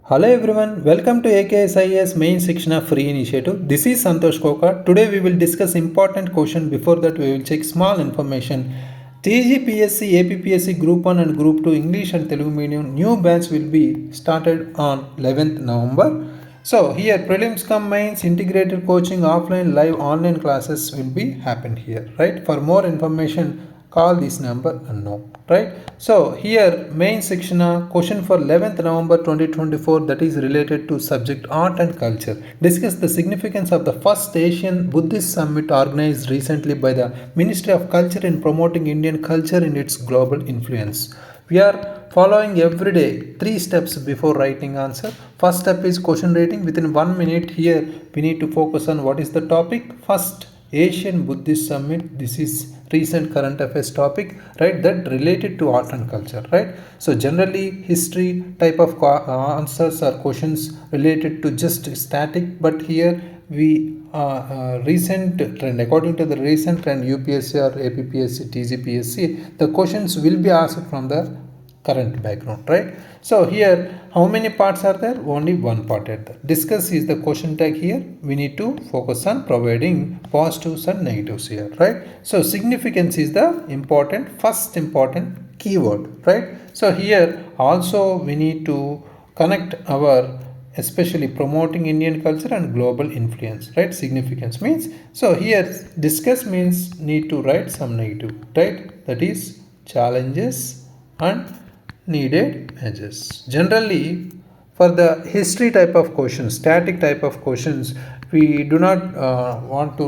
Hello everyone, welcome to AKS IAS Main Shikshna Free Initiative. This is Santosh Kokar. Today we will discuss important question. Before that we will check small information. tspsc, APPSC Group 1 and Group 2 English and Telugu Medium new batch will be started on 11th November. So here prelims come mains, integrated coaching, offline, live, online classes will be happened here, right? For more information, call this number and know, right? So here main section question for 11th November 2024, that is related to subject art and culture. Discuss the significance of the first Asian Buddhist summit organized recently by the Ministry of Culture in promoting Indian culture in its global influence. We are following every day 3 steps before writing answer. First step is question rating. Within 1 minute here we need to focus on what is the topic. First Asian Buddhist Summit. This is recent current affairs topic, right? That related to art and culture, right? So generally history type of answers or questions related to just static, but here we recent trend, according to the recent trend UPSC or APPSC, TGPSC, the questions will be asked from the current background, right? So here how many parts are there? Only one part at the discuss is the question tag. Here we need to focus on providing positives and negatives here, right? So significance is the first important keyword, right? So here also we need to connect our especially promoting Indian culture and global influence, right? Significance means, so here discuss means need to write some negative, right? That is challenges and needed measures. Generally for the history type of questions, static type of questions, we do not want to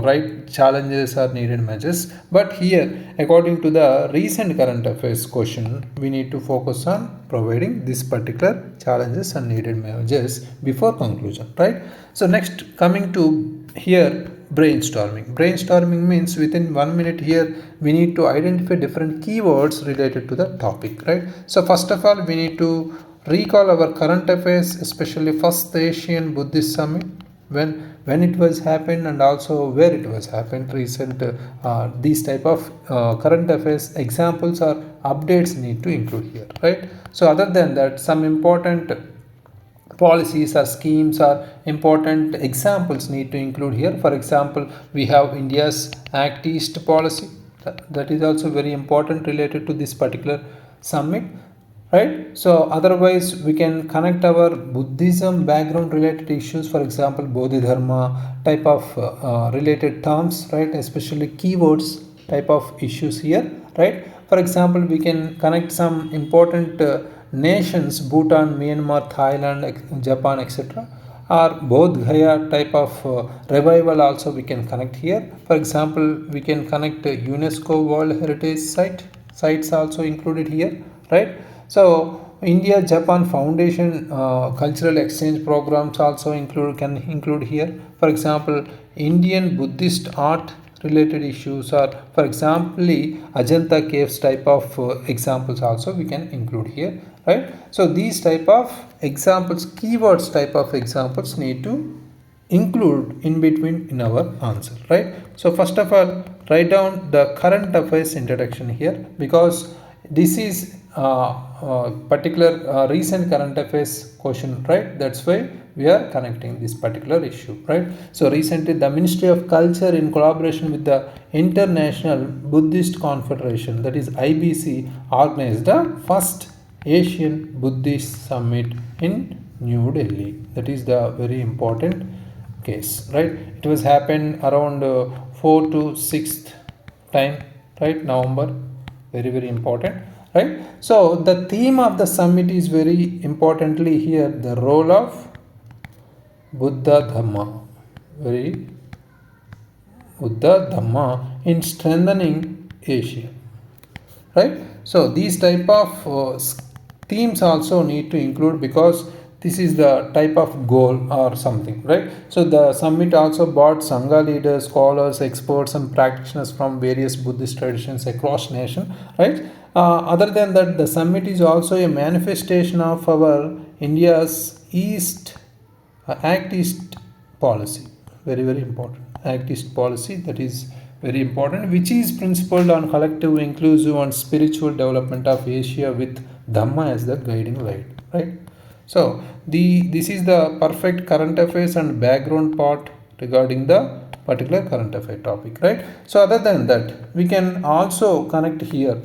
write challenges or needed measures, but here according to the recent current affairs question we need to focus on providing this particular challenges and needed measures before conclusion, right? So next coming to here brainstorming means within 1 minute here we need to identify different keywords related to the topic, right? So first of all we need to recall our current affairs, especially first Asian Buddhist summit, when it was happened and also where it was happened. Recent these type of current affairs examples or updates need to include here, right? So other than that, some important policies or schemes or important examples need to include here. For example, we have India's Act East policy, that is also very important related to this particular summit, right? So otherwise we can connect our Buddhism background related issues, for example Bodhidharma type of related terms, right? Especially keywords type of issues here, right? For example, we can connect some important nations, Bhutan, Myanmar, Thailand, Japan, etc., or Bodh Gaya type of revival also we can connect here. For example, we can connect UNESCO World Heritage sites also included here, right? So India Japan Foundation cultural exchange programs also can include here. For example, Indian Buddhist art related issues, or for example Ajanta caves type of examples also we can include here, right? So these type of examples, keywords type of examples need to include in between in our answer, right? So first of all write down the current affairs introduction here, because this is particular recent current affairs question, right? That's why we are connecting this particular issue, right? So recently the Ministry of Culture in collaboration with the International Buddhist Confederation, that is IBC, organized the first Asian Buddhist Summit in New Delhi. That is the very important case, right? It was happened around 4 to 6th time, right? November, very important, right? So the theme of the summit is very importantly here, the role of Buddha Dhamma, Buddha Dhamma in strengthening Asia, right? So these type of themes also need to include, because this is the type of goal or something, right? So the summit also brought Sangha leaders, scholars, experts and practitioners from various Buddhist traditions across nation, right? Other than that, the summit is also a manifestation of our India's Act East policy, very important. Act East policy, that is very important, which is principled on collective, inclusive and spiritual development of Asia with Dhamma as the guiding light, right? So this is the perfect current affairs and background part regarding the particular current affair topic, right? So other than that, we can also connect here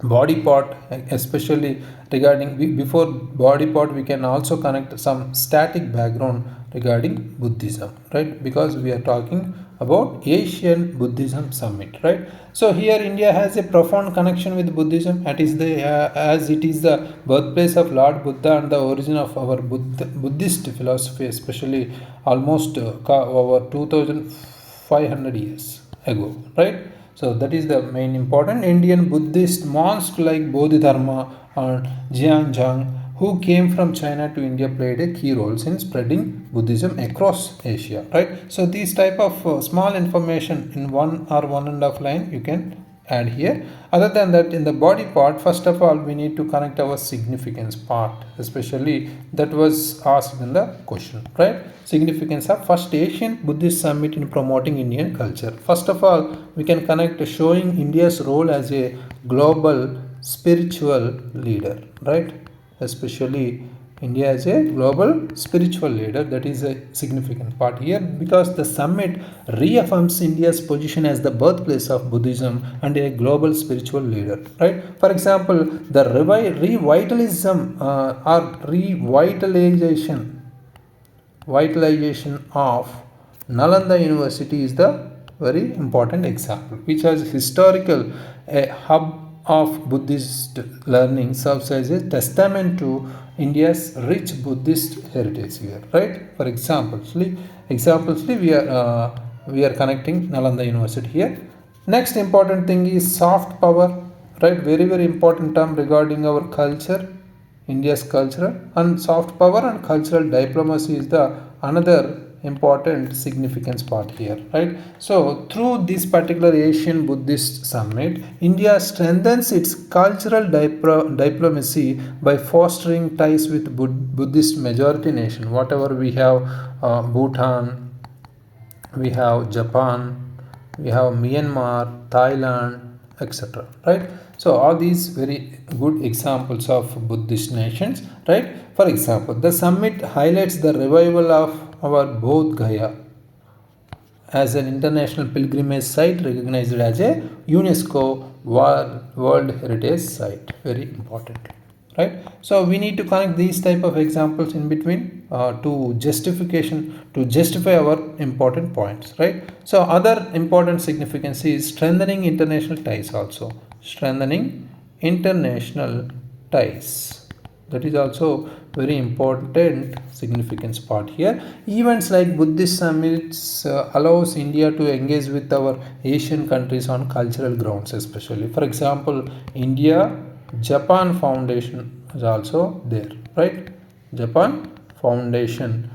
body part, especially regarding before body part we can also connect some static background regarding Buddhism, right? Because we are talking about Asian Buddhism Summit, right? So here India has a profound connection with Buddhism. As it is the birthplace of Lord Buddha and the origin of our Buddhist philosophy, especially almost over 2500 years ago, right? So that is the main important Indian Buddhist monks like Bodhidharma and Jianzhang, who came from China to India, played a key role in spreading Buddhism across Asia, right? So these type of small information in one or one and a half line you can add here. Other than that, in the body part, first of all we need to connect our significance part, especially that was asked in the question, right? Significance of first Asian Buddhist summit in promoting Indian culture. First of all, we can connect showing India's role as a global spiritual leader, right? Especially India as a global spiritual leader, that is a significant part here, because the summit reaffirms India's position as the birthplace of Buddhism and a global spiritual leader, right? For example, the revitalization of Nalanda University is the very important example, which was historical a hub of Buddhist learning, serves as a testament to India's rich Buddhist heritage here, right? For examples, we are connecting Nalanda University here. Next important thing is soft power, right? Very important term regarding our culture, India's culture, and soft power and cultural diplomacy is the another important significance part here, right? So through this particular Asian Buddhist summit, India strengthens its cultural diplomacy by fostering ties with Buddhist majority nation. Whatever we have, Bhutan, we have Japan, we have Myanmar, Thailand, etc., right? So all these very good examples of Buddhist nations, right? For example, the summit highlights the revival of our Bodh Gaya as an international pilgrimage site recognized as a UNESCO World Heritage Site. Very important, right? So we need to connect these type of examples in between to justify our important points, right? So other important significance is strengthening international ties also. Strengthening international ties, that is also very important significance part here. Events like Buddhist summits allows India to engage with our Asian countries on cultural grounds, especially. For example, India Japan Foundation is also there, right? Japan Foundation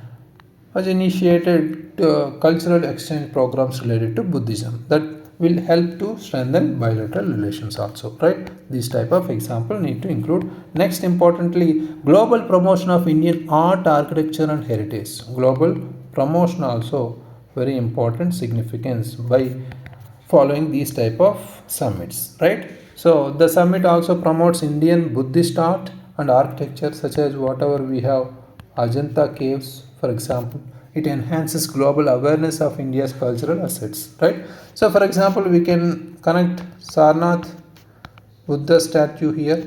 has initiated cultural exchange programs related to Buddhism that will help to strengthen bilateral relations also, right? This type of example need to include. Next, importantly, global promotion of Indian art, architecture and heritage. Global promotion also very important significance by following these type of summits, right? So the summit also promotes Indian Buddhist art and architecture, such as whatever we have Ajanta caves, for example. It enhances global awareness of India's cultural assets, right? So for example, we can connect Sarnath Buddha statue here.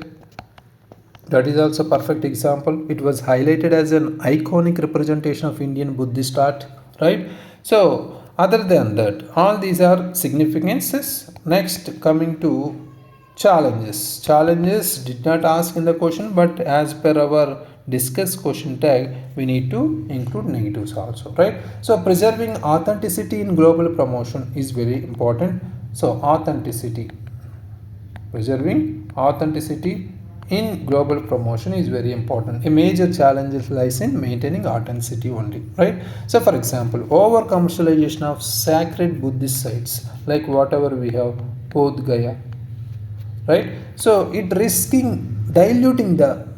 That is also perfect example. It was highlighted as an iconic representation of Indian Buddhist art, right? So other than that, all these are significances. Next, coming to challenges. Challenges did not ask in the question, but as per our discuss question tag, we need to include negatives also, right? So preserving authenticity in global promotion is very important. So preserving authenticity in global promotion is very important. A major challenge lies in maintaining authenticity only, right? So for example, over commercialization of sacred Buddhist sites like whatever we have Bodh Gaya, right? So it risking diluting the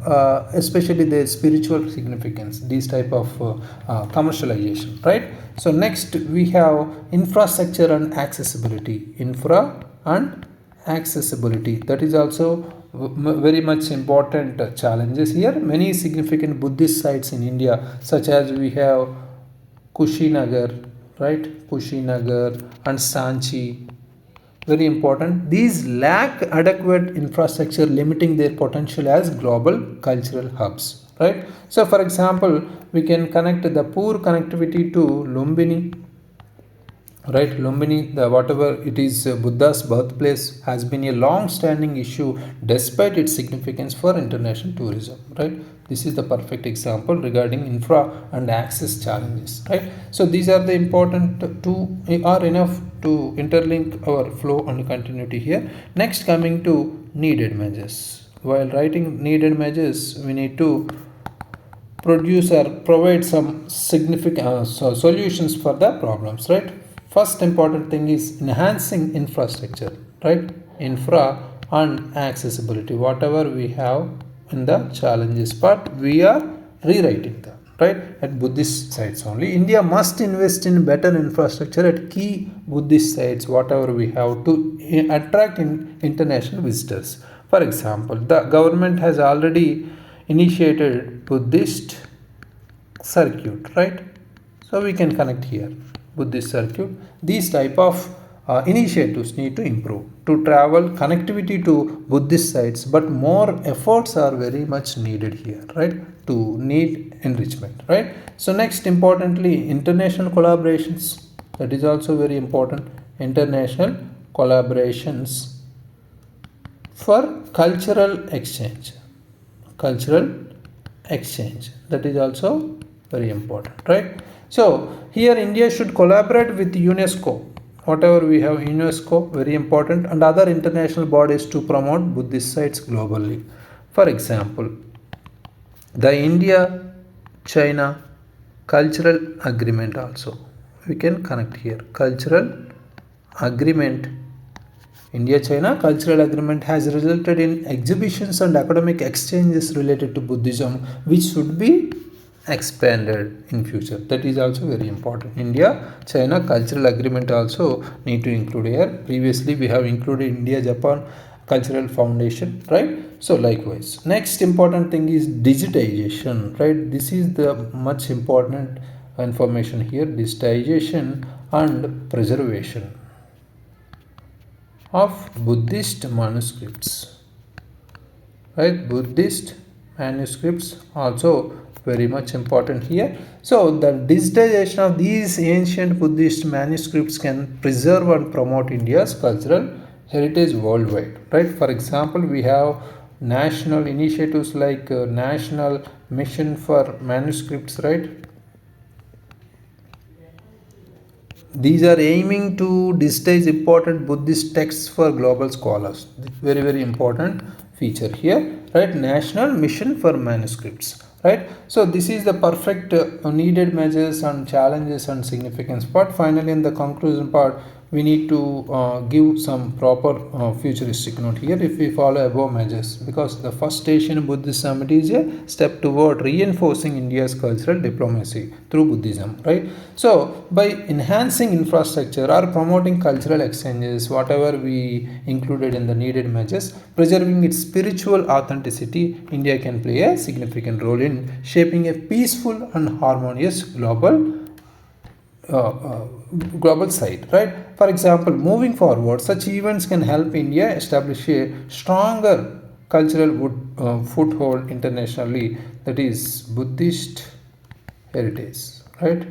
especially the spiritual significance, these type of commercialization, right? So next we have infrastructure and accessibility. That is also very much important challenges here. Many significant Buddhist sites in India, such as we have Kushinagar, right? Kushinagar and Sanchi, very important. These lack adequate infrastructure, limiting their potential as global cultural hubs, right? So for example, we can connect the poor connectivity to Lumbini, right? Lumbini, the whatever it is, Buddha's birthplace, has been a long standing issue despite its significance for international tourism, right? This is the perfect example regarding infra and access challenges, right? So these are the important two are enough to interlink our flow and continuity here. Next, coming to needed measures. While writing needed measures, we need to produce or provide some significant solutions for the problems, right? First important thing is enhancing infrastructure, right? Infra and accessibility, whatever we have in the challenges part, we are rewriting them, right? At Buddhist sites only, India must invest in better infrastructure at key Buddhist sites, whatever we have, to attract international visitors. For example, the government has already initiated Buddhist circuit, right? So we can connect here Buddhist circuit. These type of initiatives need to improve to travel connectivity to Buddhist sites, but more efforts are very much needed here, right? To need enrichment, right? So next, importantly, international collaborations, that is also very important. International collaborations for cultural exchange, that is also very important, right? So here India should collaborate with UNESCO, whatever we have, UNESCO, very important, and other international bodies to promote Buddhist sites globally. For example, the India China cultural agreement also we can connect here. Cultural agreement, India China cultural agreement has resulted in exhibitions and academic exchanges related to Buddhism, which should be expanded in future. That is also very important. India China cultural agreement also need to include here. Previously we have included India Japan cultural foundation, right? So likewise, next important thing is digitization, right? This is the much important information here. Digitization and preservation of Buddhist manuscripts, right? Buddhist manuscripts also very much important here. So the digitization of these ancient Buddhist manuscripts can preserve and promote India's cultural heritage worldwide, right? For example, we have national initiatives like National Mission for Manuscripts, right? These are aiming to digitize important Buddhist texts for global scholars. Very, very important feature here, right? National Mission for Manuscripts, right? So this is the perfect needed measures and challenges and significance part. Finally, in the conclusion part, we need to give some proper futuristic note here if we follow above measures, because the first Asian Buddhist Summit is a step toward reinforcing India's cultural diplomacy through Buddhism, right? So by enhancing infrastructure or promoting cultural exchanges, whatever we included in the needed measures, preserving its spiritual authenticity, India can play a significant role in shaping a peaceful and harmonious global site, right? For example, moving forward, such events can help India establish a stronger cultural foothold internationally, that is Buddhist heritage, right?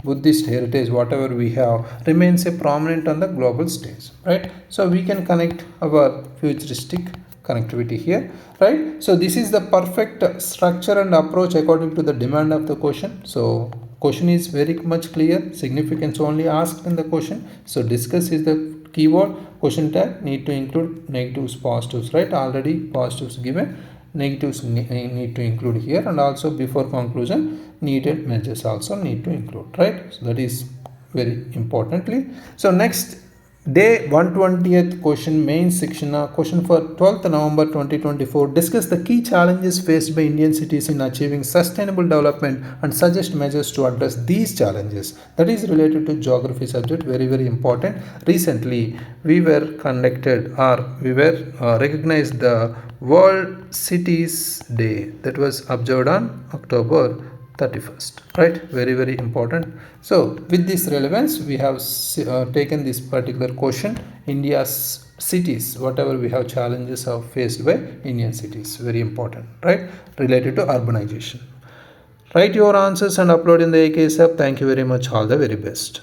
Buddhist heritage, whatever we have, remains a prominent on the global stage, right? So we can connect our futuristic connectivity here, right? So this is the perfect structure and approach according to the demand of the question. So question is very much clear, significance only asked in the question. So discuss is the keyword. Question tag need to include negatives, positives, right? Already positives given, negatives need to include here, and also before conclusion needed measures also need to include, right? So that is very importantly. So next Day 120th question, main Shikshna, question for 12th November 2024. Discuss the key challenges faced by Indian cities in achieving sustainable development and suggest measures to address these challenges. That is related to geography subject, very, very important. Recently, we were recognized the World Cities Day that was observed on October 31st, right? Very, very important. So with this relevance, we have taken this particular question, India's cities, whatever we have challenges are faced by Indian cities, very important, right? Related to urbanization. Write your answers and upload in the AKS app. Thank you very much. All the very best.